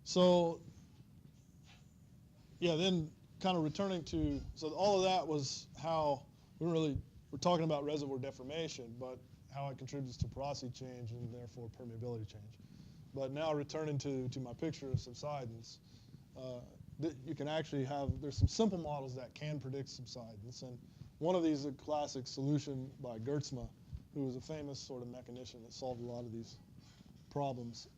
So, yeah, then kind of returning to, so all of that was how we're talking about reservoir deformation, but how it contributes to porosity change and therefore permeability change. But now returning to my picture of subsidence, you can actually there's some simple models that can predict subsidence. And one of these is a classic solution by Geertsma, who was a famous sort of mechanician that solved a lot of these problems.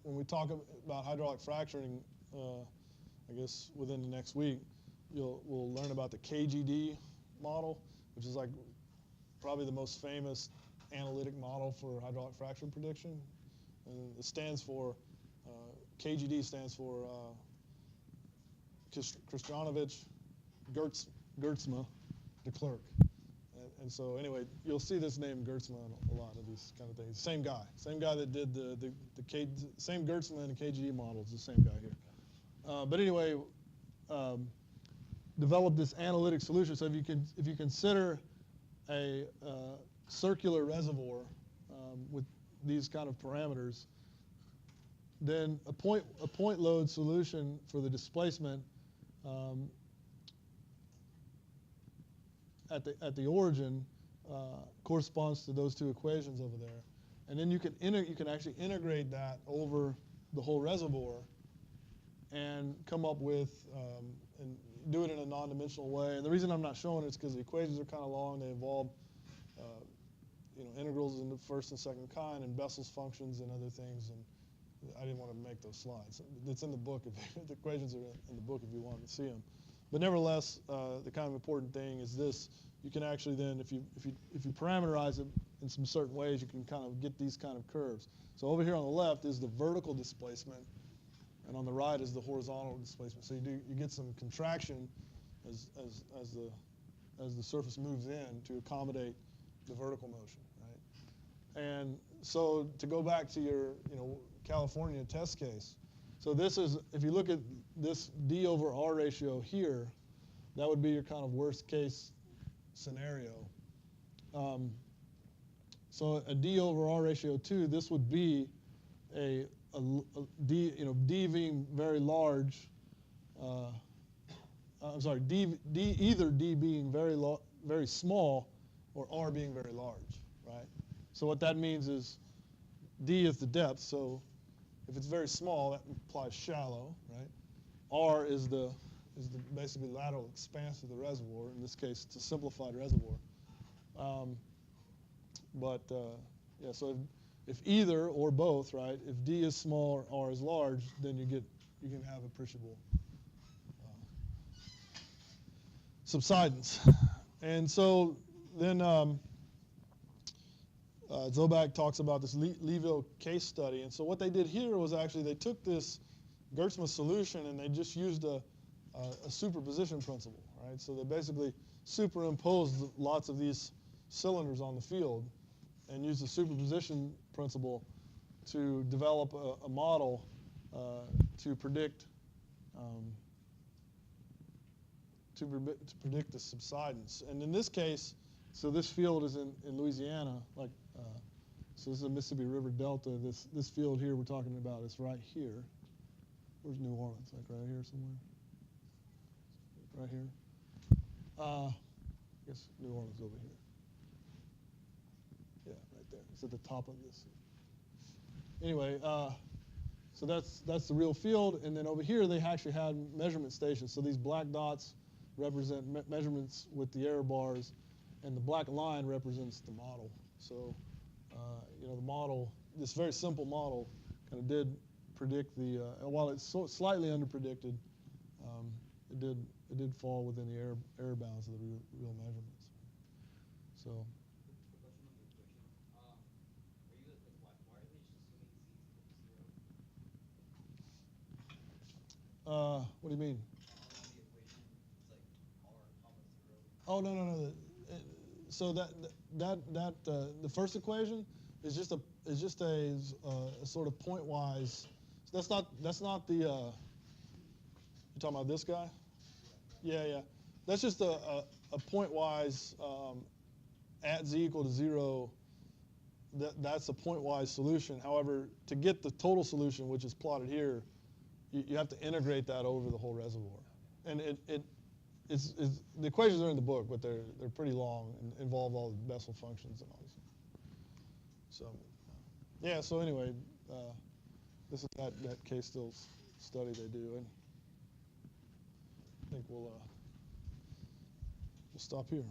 When we talk about hydraulic fracturing, I guess within the next week, we'll learn about the KGD model, which is like probably the most famous analytic model for hydraulic fracture prediction. And it stands for, KGD stands for Kristjanovich, Geertsma, de Klerk. And so anyway, you'll see this name Geertsma in a lot of these kind of things. Same guy that did same Geertsma and the KGD models, the same guy here. But anyway, developed this analytic solution. So if you consider a circular reservoir with these kind of parameters, then a point load solution for the displacement at the origin corresponds to those two equations over there, and then you can actually integrate that over the whole reservoir and come up with and do it in a non-dimensional way. And the reason I'm not showing it is because the equations are kind of long. They involve integrals in the first and second kind and Bessel's functions and other things. And I didn't want to make those slides. It's in the book. The equations are in the book if you want to see them. But nevertheless, the kind of important thing is this: you can actually then, if you parameterize it in some certain ways, you can kind of get these kind of curves. So over here on the left is the vertical displacement, and on the right is the horizontal displacement. So you get some contraction as the surface moves in to accommodate the vertical motion, right? And so to go back to your California test case, so this is, if you look at this D over R ratio here, that would be your kind of worst case scenario. So a D over R ratio 2, this would be a D, D being very large. I'm sorry, either D being very small or R being very large, right? So what that means is D is the depth. So if it's very small, that implies shallow, right? R is the basically lateral expanse of the reservoir. In this case, it's a simplified reservoir. Yeah, so if either or both, right? If D is small or R is large, then you can have appreciable subsidence. And so then Zoback talks about this Leeville case study. And so what they did here was actually they took this Geertsma solution and they just used a superposition principle, right? So they basically superimposed lots of these cylinders on the field and used the superposition principle to develop a model to predict the subsidence. And in this case, so this field is in Louisiana, so this is a Mississippi River Delta. This field here we're talking about is right here. Where's New Orleans? Like right here somewhere? Right here? I guess New Orleans over here. Yeah, right there. It's at the top of this. Anyway, so that's the real field. And then over here they actually had measurement stations. So these black dots represent measurements with the error bars, and the black line represents the model. So, the model, this very simple model, kind of did predict the. While it's slightly underpredicted, it did fall within the error bounds of the real measurements. So. The question on the equation. Why are they just assuming Z equals 0? What do you mean? On the equation, it's like R, 0. Oh, no. So the first equation is just a sort of pointwise. So that's not the. You're talking about this guy? Yeah. That's just a pointwise at Z equal to 0 that's a point-wise solution. However, to get the total solution, which is plotted here, you have to integrate that over the whole reservoir. And it's the equations are in the book, but they're pretty long and involve all the Bessel functions and all this. So, yeah. So anyway, this is that case still study they do, and I think we'll stop here.